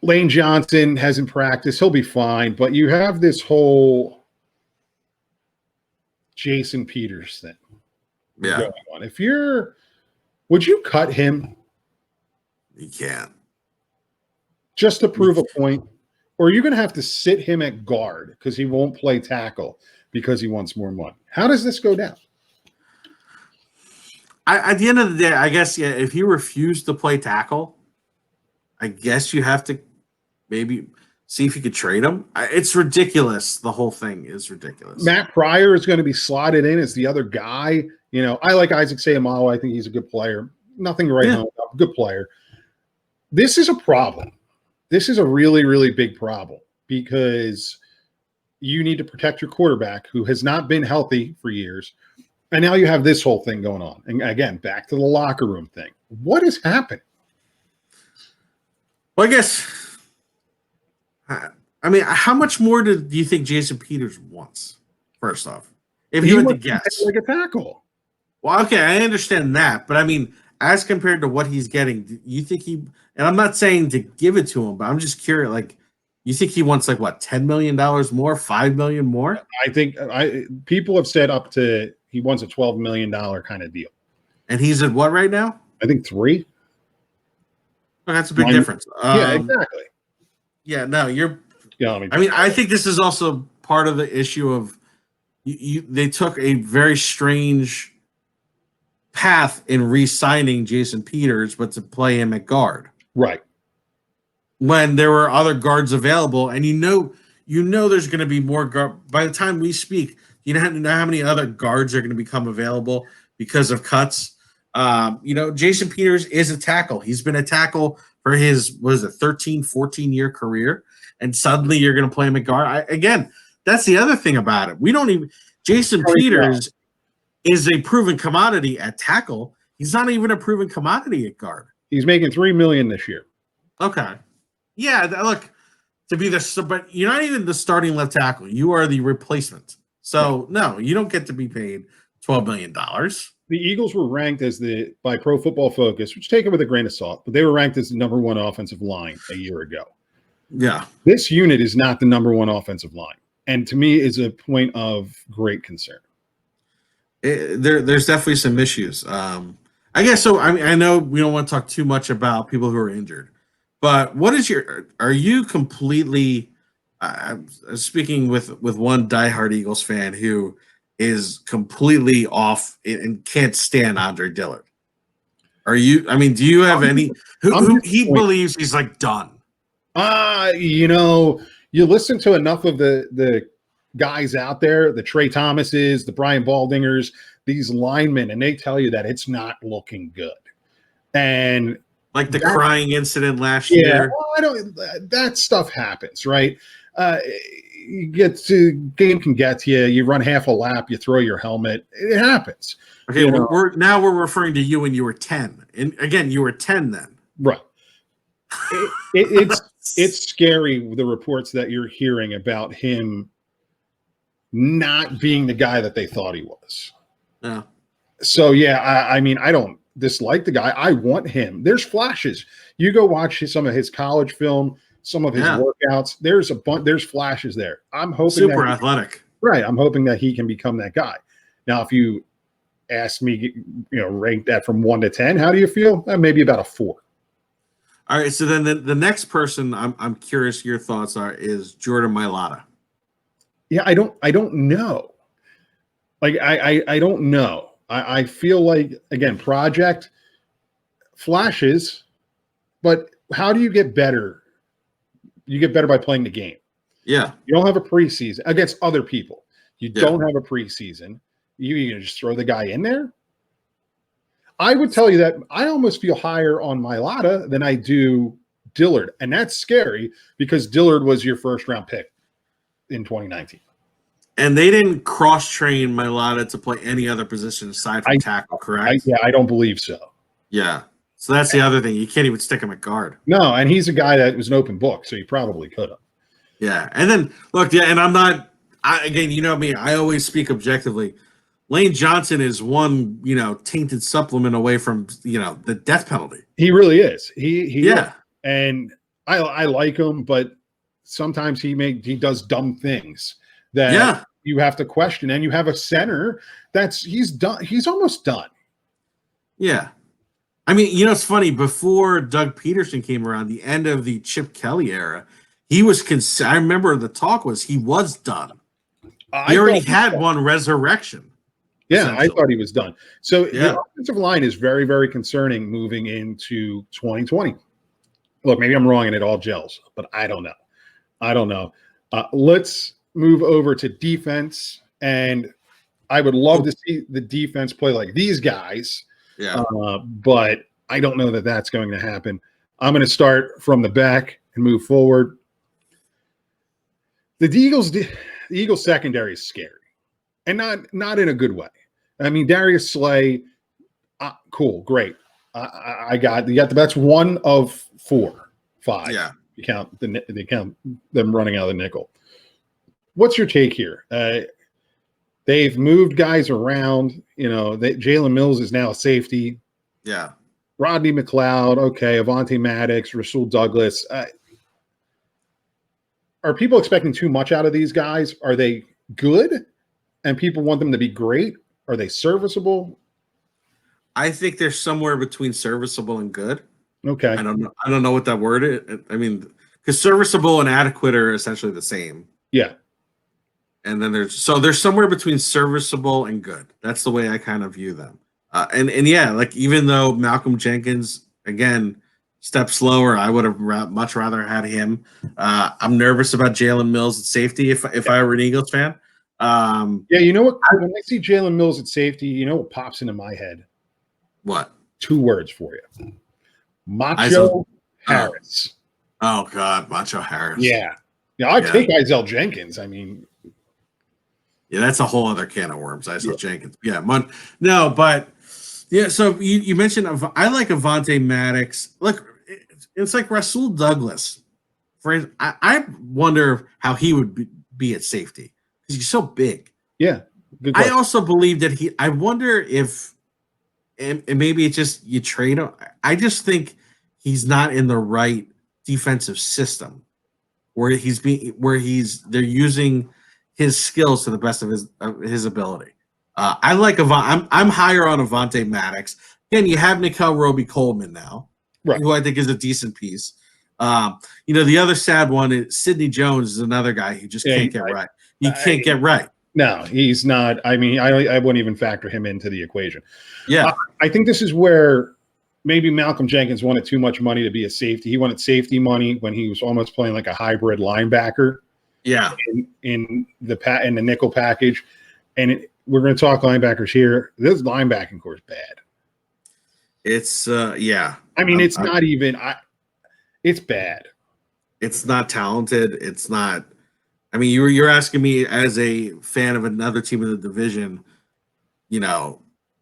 Lane Johnson hasn't practiced. He'll be fine. But you have this whole Jason Peters thing going on. Would you cut him? You can't. Just to prove a point? Or are you going to have to sit him at guard because he won't play tackle because he wants more money? How does this go down? At the end of the day, I guess, if he refused to play tackle, I guess you have to maybe see if you could trade him. It's ridiculous. The whole thing is ridiculous. Matt Pryor is going to be slotted in as the other guy. You know, I like Isaac Seumalo. I think he's a good player. Nothing to write home about. Good player. This is a problem. This is a really, really big problem because you need to protect your quarterback who has not been healthy for years. And now you have this whole thing going on. And again, back to the locker room thing. What is happening? Well, I guess, I mean, how much more do you think Jason Peters wants, first off? If you had to guess. Like a tackle. Well, okay, I understand that. But, I mean, as compared to what he's getting, do you think he – and I'm not saying to give it to him, but I'm just curious, like, you think he wants, like, what, $10 million more, $5 million more? I think people have said up to – he wants a $12 million kind of deal. And he's at what right now? I think 3. Oh, that's a big difference. Yeah, exactly. Yeah, no, you're – Yeah, I mean, I think this is also part of the issue of they took a very strange path in re-signing Jason Peters, but to play him at guard. Right. When there were other guards available, and you know there's going to be more guard. By the time we speak, you know how many other guards are going to become available because of cuts. Jason Peters is a tackle. He's been a tackle for his, 13, 14-year career, and suddenly you're going to play him at guard. Again, that's the other thing about it. Jason Peters is a proven commodity at tackle. He's not even a proven commodity at guard. He's making $3 million this year. Okay. Yeah, look, but you're not even the starting left tackle. You are the replacement. So, no, you don't get to be paid $12 million. The Eagles were ranked by Pro Football Focus, which take it with a grain of salt, but they were ranked as the number 1 offensive line a year ago. Yeah. This unit is not the number 1 offensive line, and to me is a point of great concern. There's definitely some issues. I guess so. I mean, I know we don't want to talk too much about people who are injured, but are you completely I'm speaking with one diehard Eagles fan who is completely off and can't stand Andre Dillard. Do you have any who he believes he's like done? You listen to enough of the guys out there, the Trey Thomases, the Brian Baldingers, these linemen, and they tell you that it's not looking good. And like the crying incident last year. Well, that stuff happens, right? Game can get to you. You run half a lap, you throw your helmet. It happens. Okay, we're referring to you when you were 10. And again, you were 10 then. Right. It's scary, the reports that you're hearing about him not being the guy that they thought he was. Yeah. So I don't dislike the guy. I want him. There's flashes. You go watch some of his college film, some of his workouts. There's flashes there. I'm hoping super athletic. Right. I'm hoping that he can become that guy. Now, if you ask me, rank that from 1 to 10, how do you feel? Maybe about a 4. All right. So then the next person I'm curious your thoughts is Jordan Milada. Yeah, I don't know. Like I don't know. I feel like, again, project flashes, but how do you get better? You get better by playing the game. Yeah. You don't have a preseason against other people. You don't have a preseason. You're going to just throw the guy in there? I would tell you that I almost feel higher on Milada than I do Dillard. And that's scary because Dillard was your first-round pick in 2019. And they didn't cross-train Milada to play any other position aside from tackle, correct? I don't believe so. Yeah. So that's the other thing. You can't even stick him at guard. No, and he's a guy that was an open book, so you probably could have. Yeah. And then, look, and I'm not – again, you know me. I always speak objectively. Lane Johnson is one, tainted supplement away from, the death penalty. He really is. He is. And I like him, but sometimes he does dumb things that you have to question. And you have a center he's done. He's almost done. Yeah. I mean, it's funny. Before Doug Peterson came around, the end of the Chip Kelly era, he was I remember the talk was he was done. He already had one resurrection. Yeah, I thought he was done. So the offensive line is very, very concerning moving into 2020. Look, maybe I'm wrong and it all gels, but I don't know. I don't know. Let's move over to defense, and I would love to see the defense play like these guys. Yeah. But I don't know that that's going to happen. I'm going to start from the back and move forward. The Eagles secondary is scary, and not in a good way. I mean, Darius Slay, cool, great. You got that's one of 4, 5. Yeah. You count them running out of the nickel. What's your take here? They've moved guys around. Jalen Mills is now a safety. Yeah. Rodney McLeod, okay, Avonte Maddox, Rasul Douglas. Are people expecting too much out of these guys? Are they good and people want them to be great? Are they serviceable? I think they're somewhere between serviceable and good. Okay. I don't know what that word is. I mean, because serviceable and adequate are essentially the same. Yeah. And then there's somewhere between serviceable and good. That's the way I kind of view them. And yeah, like even though Malcolm Jenkins again stepped slower, I would have much rather had him. I'm nervous about Jalen Mills at safety if I were an Eagles fan. Yeah, you know what? When I see Jalen Mills at safety, you know what pops into my head? What? 2 words for you. Macho Harris. Oh God, Macho Harris. Yeah. I'd take Isaiah Jenkins. I mean, yeah, that's a whole other can of worms. Isaiah Jenkins. Yeah, no, but yeah. So you mentioned I like Avonte Maddox. Look, it's like Rasul Douglas. I wonder how he would be at safety because he's so big. Yeah. I also believe that I wonder if, and maybe it's just you trade him. I just think he's not in the right defensive system where they're using his skills to the best of his ability. I like I'm higher on Avonte Maddox. Again, you have Nikhil, Roby, Coleman now, right, who I think is a decent piece. The other sad one is Sidney Jones is another guy who just can't get right. He can't get right. No, he's not. I mean, I wouldn't even factor him into the equation. Yeah. I think this is where maybe Malcolm Jenkins wanted too much money to be a safety. He wanted safety money when he was almost playing like a hybrid linebacker. Yeah. In the nickel package. And we're going to talk linebackers here. This linebacking core is bad. It's yeah. I mean, it's not even it's bad. It's not talented. It's not. I mean, you're asking me as a fan of another team in the division.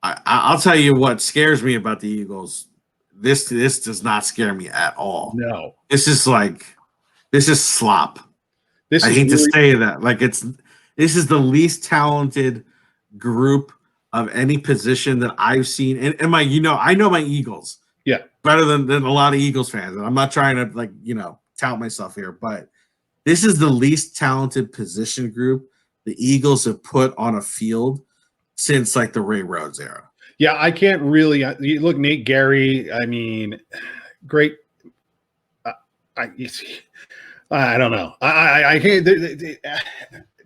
I'll tell you what scares me about the Eagles. This does not scare me at all. No, this is slop. I hate to say that. This is the least talented group of any position that I've seen. And I know my Eagles. Yeah, better than a lot of Eagles fans. And I'm not trying to tout myself here, but this is the least talented position group the Eagles have put on a field since the Ray Rhodes era. Yeah, I can't really look. Nate Gary, I mean, great. I don't know. I can't.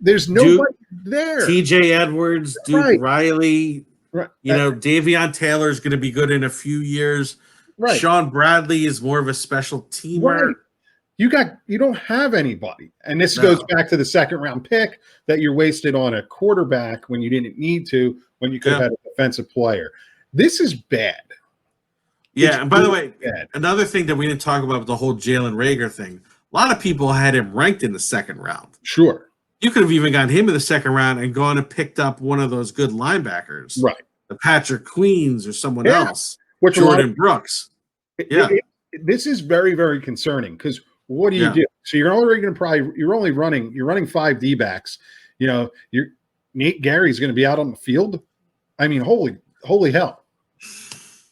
There's nobody there. TJ Edwards, Duke Riley. Right. Davion Taylor is going to be good in a few years. Right. Sean Bradley is more of a special teamer. Right. You don't have anybody. And this goes back to the 2nd round pick that you're wasted on a quarterback when you didn't need to, when you could have had a defensive player. This is bad. Yeah, and by the way, another thing that we didn't talk about with the whole Jalen Reagor thing, a lot of people had him ranked in the 2nd round. Sure. You could have even gotten him in the 2nd round and gone and picked up one of those good linebackers. Right. The Patrick Queens or someone else. Which Jordan Brooks. Yeah. This is very, very concerning because what do you do? So you're running 5 D-backs. Nate Gary's going to be out on the field. I mean, holy hell.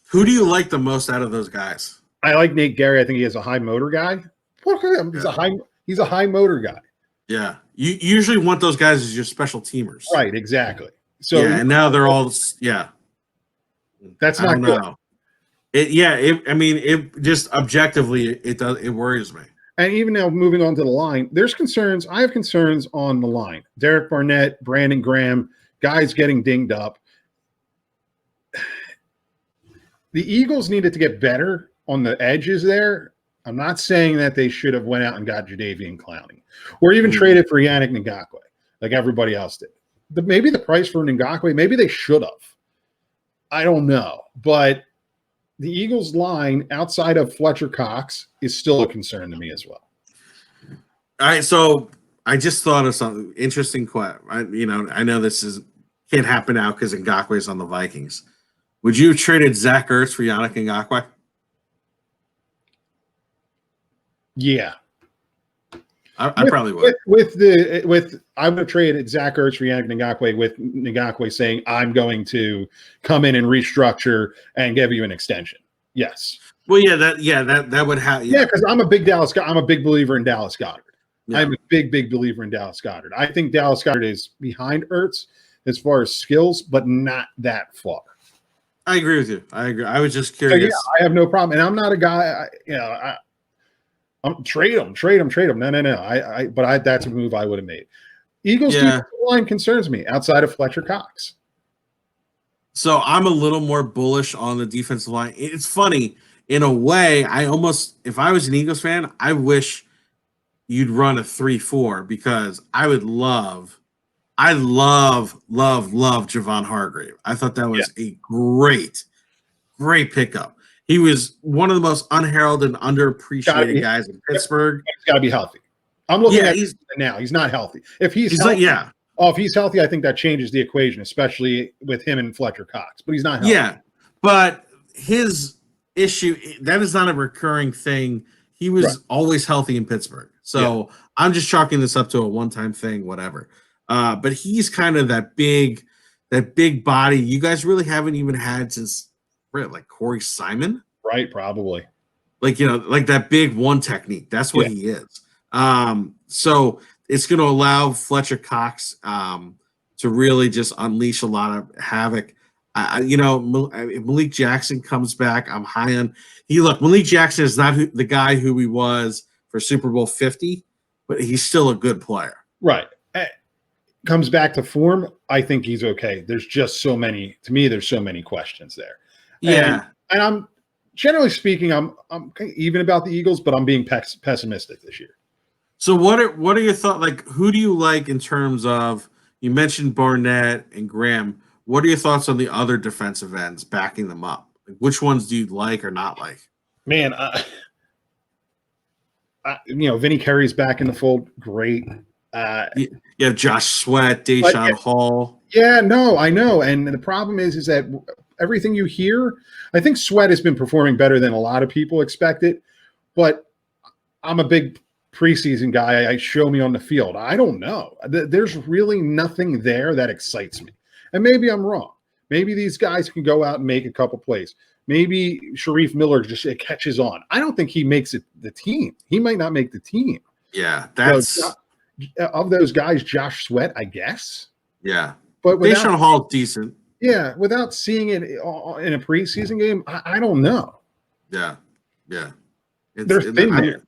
Who do you like the most out of those guys? I like Nate Gary. I think he has a high motor guy. He's a high motor guy. Yeah. You usually want those guys as your special teamers. Right, exactly. So and now they're all That's not good. It just objectively it worries me. And even now, moving on to the line, there's concerns. I have concerns on the line. Derek Barnett, Brandon Graham, guys getting dinged up. The Eagles needed to get better on the edges there. I'm not saying that they should have went out and got Jadeveon Clowney or even traded for Yannick Ngakoue like everybody else did. Maybe the price for Ngakoue, maybe they should have. I don't know. But the Eagles line outside of Fletcher Cox is still a concern to me as well. All right, so I just thought of something interesting. I know this can't happen now because Ngakoue is on the Vikings. Would you have traded Zach Ertz for Yannick Ngakoue? Yeah. I probably would. I would have traded Zach Ertz for Yannick Ngakoue with Ngakoue saying, I'm going to come in and restructure and give you an extension. Yes. Well, that would have. Yeah, because I'm a big I'm a big believer in Dallas Goedert. Yeah. I'm a big believer in Dallas Goedert. I think Dallas Goedert is behind Ertz as far as skills, but not that far. I agree with you. I agree. I was just curious. So, yeah, I have no problem. And I'm not a guy, I'm trade him. No. But that's a move I would have made. Eagles defensive line concerns me outside of Fletcher Cox. So I'm a little more bullish on the defensive line. It's funny in a way. If I was an Eagles fan, I wish you'd run a 3-4 because I love Javon Hargrave. I thought that was a great pickup. He was one of the most unheralded and underappreciated guys in Pittsburgh. He's got to be healthy. I'm looking at him now. He's not healthy. If he's healthy, if he's healthy, I think that changes the equation, especially with him and Fletcher Cox. But he's not healthy. Yeah, but his issue, that is not a recurring thing. He was always healthy in Pittsburgh. So I'm just chalking this up to a one-time thing, whatever. But he's kind of that big body you guys really haven't even had since like Corey Simon. Right, probably. Like that big one technique. That's what he is. So it's going to allow Fletcher Cox to really just unleash a lot of havoc. If Malik Jackson comes back, I'm high on. Malik Jackson is not the guy who he was for Super Bowl 50, but he's still a good player. Right. Comes back to form, I think he's okay. There's just so many questions there. Yeah. And I'm generally speaking, I'm even about the Eagles, but I'm being pessimistic this year. So what are your thoughts? Like, who do you like in terms of, you mentioned Barnett and Graham. What are your thoughts on the other defensive ends backing them up? Like, which ones do you like or not like? Man, Vinny Curry's back in the fold. Great. You have Josh Sweat, Deshaun Hall. Yeah, no, I know. And the problem is that everything you hear, I think Sweat has been performing better than a lot of people expected. But I'm a big preseason guy. I show me on the field. I don't know. There's really nothing there that excites me. And maybe I'm wrong. Maybe these guys can go out and make a couple plays. Maybe Sharif Miller just catches on. I don't think he makes it the team. He might not make the team. Yeah, that's of those guys, Josh Sweat, I guess. Yeah, but Deshaun Hall decent. Yeah, without seeing it in a preseason game, I don't know. Yeah. They're thin.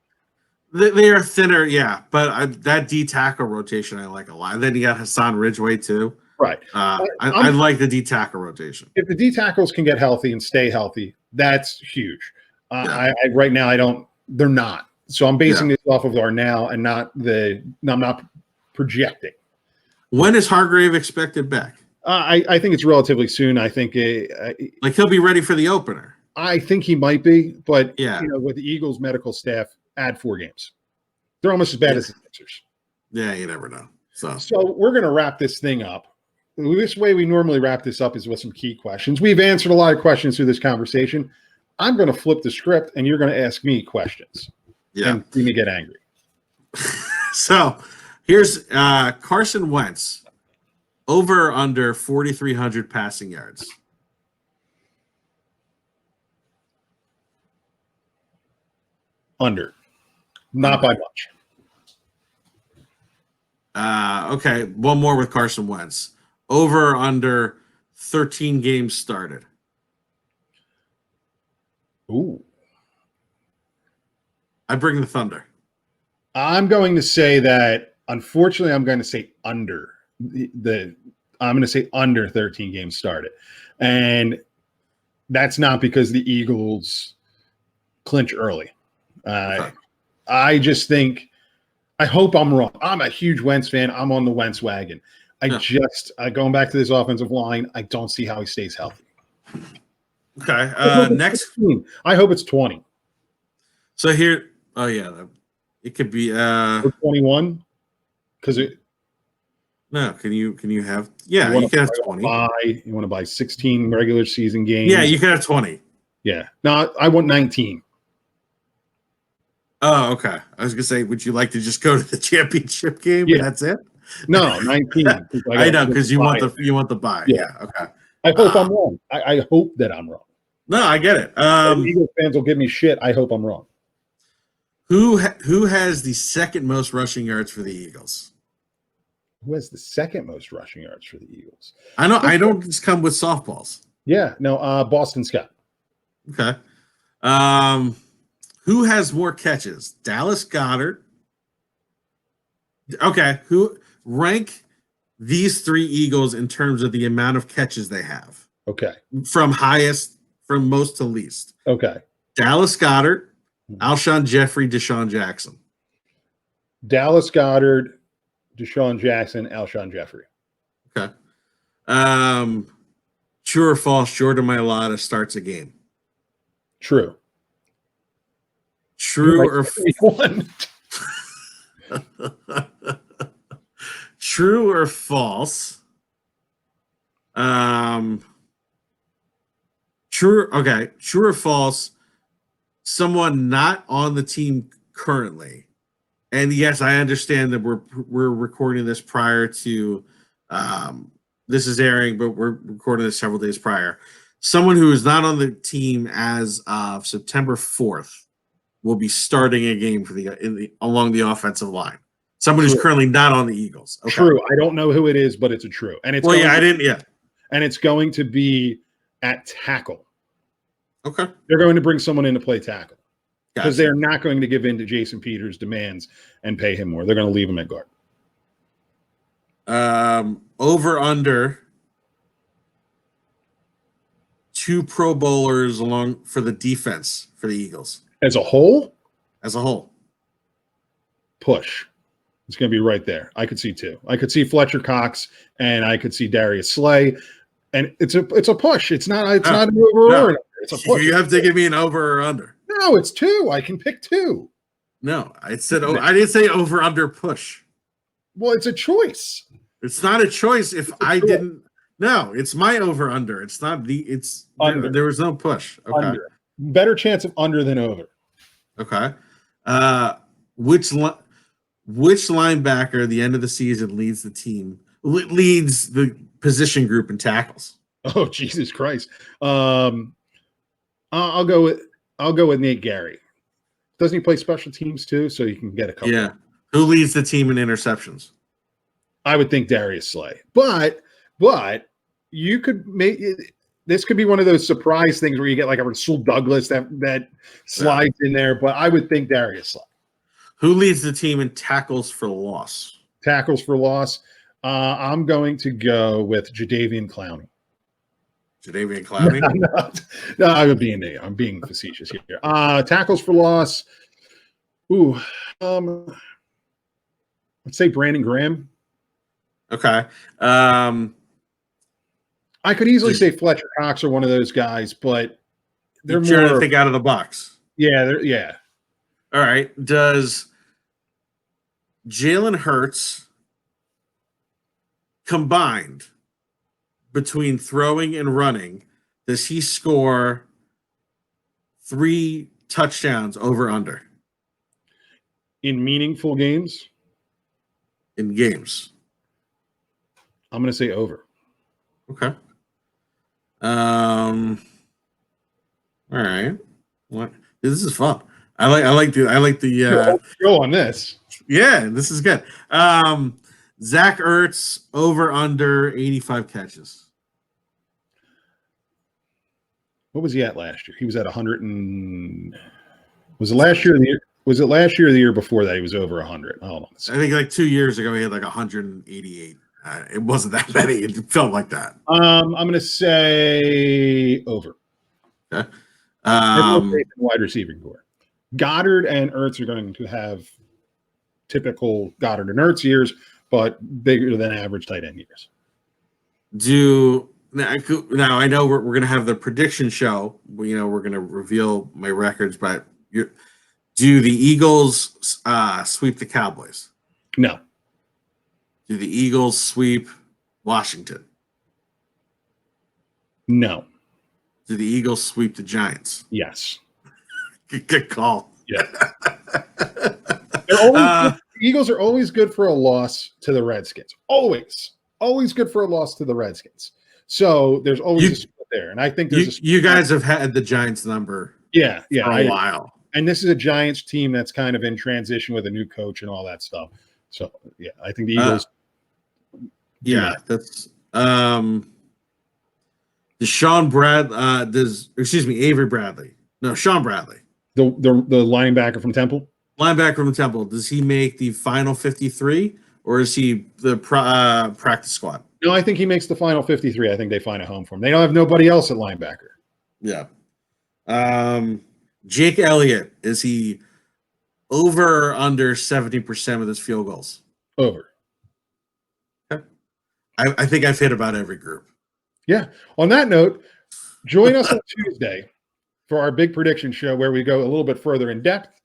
They are thinner, yeah. But that D tackle rotation I like a lot. And then you got Hassan Ridgeway too. Right. I like the D tackle rotation. If the D tackles can get healthy and stay healthy, that's huge. Right now, they're not. So I'm basing this off of our now and I'm not projecting. When is Hargrave expected back? I think it's relatively soon. I think he'll be ready for the opener. I think he might be, but yeah, with the Eagles medical staff, add 4 games. They're almost as bad as the Sixers. Yeah, you never know. So we're going to wrap this thing up. This way we normally wrap this up is with some key questions. We've answered a lot of questions through this conversation. I'm going to flip the script, and you're going to ask me questions. Yeah, and see me get angry. So here's Carson Wentz. Over or under 4,300 passing yards? Under. Not by much. Okay, one more with Carson Wentz. Over or under 13 games started? Ooh. I bring the thunder. I'm going to say that, unfortunately, I'm going to say under. I'm going to say under 13 games started. And that's not because the Eagles clinch early. Okay. I just think, I hope I'm wrong. I'm a huge Wentz fan. I'm on the Wentz wagon. Going back to this offensive line, I don't see how he stays healthy. Okay. Next. 16. I hope it's 20. So here, oh yeah, it could be Or 21. Because no, can you have you can have 20. You want to buy 16 regular season games. Yeah, you can have 20. Yeah. No, I want 19. Oh, okay. I was gonna say, would you like to just go to the championship game and that's it? No, 19. I know, because you want the buy. Yeah. Okay. I hope I'm wrong. I hope that I'm wrong. No, I get it. Eagles fans will give me shit. I hope I'm wrong. Who has the second most rushing yards for the Eagles? Who has the second most rushing yards for the Eagles? I don't just come with softballs. Yeah, no, Boston Scott. Okay. Who has more catches? Dallas Goedert. Okay, who rank these three Eagles in terms of the amount of catches they have? Okay. From most to least. Okay. Dallas Goedert, Alshon Jeffrey, Deshaun Jackson. Dallas Goedert, Deshaun Jackson, Alshon Jeffrey. Okay. True or false, Jordan Milada starts a game? True. True or true or false? True or false? Someone not on the team currently, and yes, I understand that we're recording this prior to this is airing, but we're recording this several days prior. Someone who is not on the team as of September 4th will be starting a game for along the offensive line. Someone who's currently not on the Eagles. Okay. True. I don't know who it is, but it's a true. And it's and it's going to be at tackle. Okay. They're going to bring someone in to play tackle because Gotcha. they're not going to give in to Jason Peters' demands and pay him more. They're going to leave him at guard. Over under 2 Pro Bowlers along for the defense for the Eagles. As a whole? As a whole. Push. It's going to be right there. I could see 2. I could see Fletcher Cox and I could see Darius Slay. And it's a push. It's not an over or under. It's a push. You have to give me an over or under. No, it's 2. I can pick 2. No, I didn't say over under push. Well, it's a choice. It's not a choice if I didn't. No, it's my over under. It's not under. There was no push. Okay. Under. Better chance of under than over. Okay. Which linebacker at the end of the season leads the position group in tackles? Oh, Jesus Christ. I'll go with Nate Gary. Doesn't he play special teams too? So you can get a couple. Yeah. Who leads the team in interceptions? I would think Darius Slay. But you could make it. This could be one of those surprise things where you get like a Rasul Douglas that slides in there. But I would think Darius Slay. Who leads the team in tackles for loss? Tackles for loss. I'm going to go with Jadeveon Clowney. Jadeveon Clowney? No, I'm being facetious here. Tackles for loss. Ooh. Let's say Brandon Graham. Okay. I could easily say Fletcher Cox or one of those guys, but they're more trying to think out of the box. Yeah. All right. Does Jalen Hurts combined between throwing and running, does he score 3 touchdowns over under? In meaningful games? In games. I'm going to say over. Okay. All right. What? This is fun. I like the go on this. Yeah, this is good. Zach Ertz over under 85 catches. What was he at last year? He was at 100 and was it last year or the year? Was it last year or the year before that he was over 100? Hold on. I think like 2 years ago he had like 188. It wasn't that many. It felt like that. I'm going to say over. Okay. Wide receiving core. Goddard and Ertz are going to have typical Goddard and Ertz years, but bigger than average tight end years. Now I know we're going to have the prediction show. We're going to reveal my records, but do the Eagles sweep the Cowboys? No. Do the Eagles sweep Washington? No. Do the Eagles sweep the Giants? Yes. Good call. Yeah. The Eagles are always good for a loss to the Redskins. Always good for a loss to the Redskins. So there's always a split there. And I think you guys have had the Giants number for a while. And this is a Giants team that's kind of in transition with a new coach and all that stuff. So, yeah, I think the Eagles. That's Avery Bradley. No, Sean Bradley. The linebacker from Temple? Linebacker from Temple. Does he make the final 53 or is he the practice squad? No, I think he makes the final 53. I think they find a home for him. They don't have nobody else at linebacker. Yeah. Jake Elliott, is he over or under 70% of his field goals? Over. Okay. I think I've hit about every group. Yeah. On that note, join us on Tuesday for our big prediction show where we go a little bit further in depth.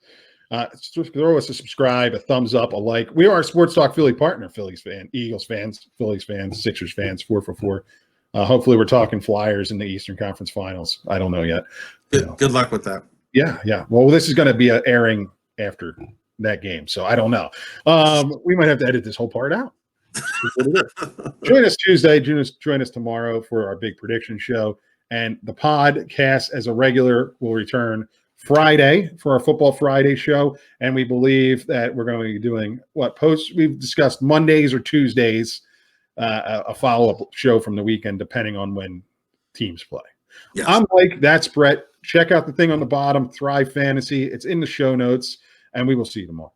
Throw us a subscribe, a thumbs up, a like. We are a Sports Talk Philly partner, Eagles fans, Phillies fans, Sixers fans, 4for4. Hopefully we're talking Flyers in the Eastern Conference Finals. I don't know yet. Good luck with that. Yeah. Well, this is going to be airing after that game, so I don't know. We might have to edit this whole part out. Join us Tuesday. Join us tomorrow for our big prediction show. And the podcast as a regular will return Friday for our Football Friday show. And we believe that we're going to be doing we've discussed Mondays or Tuesdays, a follow-up show from the weekend, depending on when teams play. Yes. I'm Mike. That's Brett. Check out the thing on the bottom, Thrive Fantasy. It's in the show notes, and we will see you tomorrow.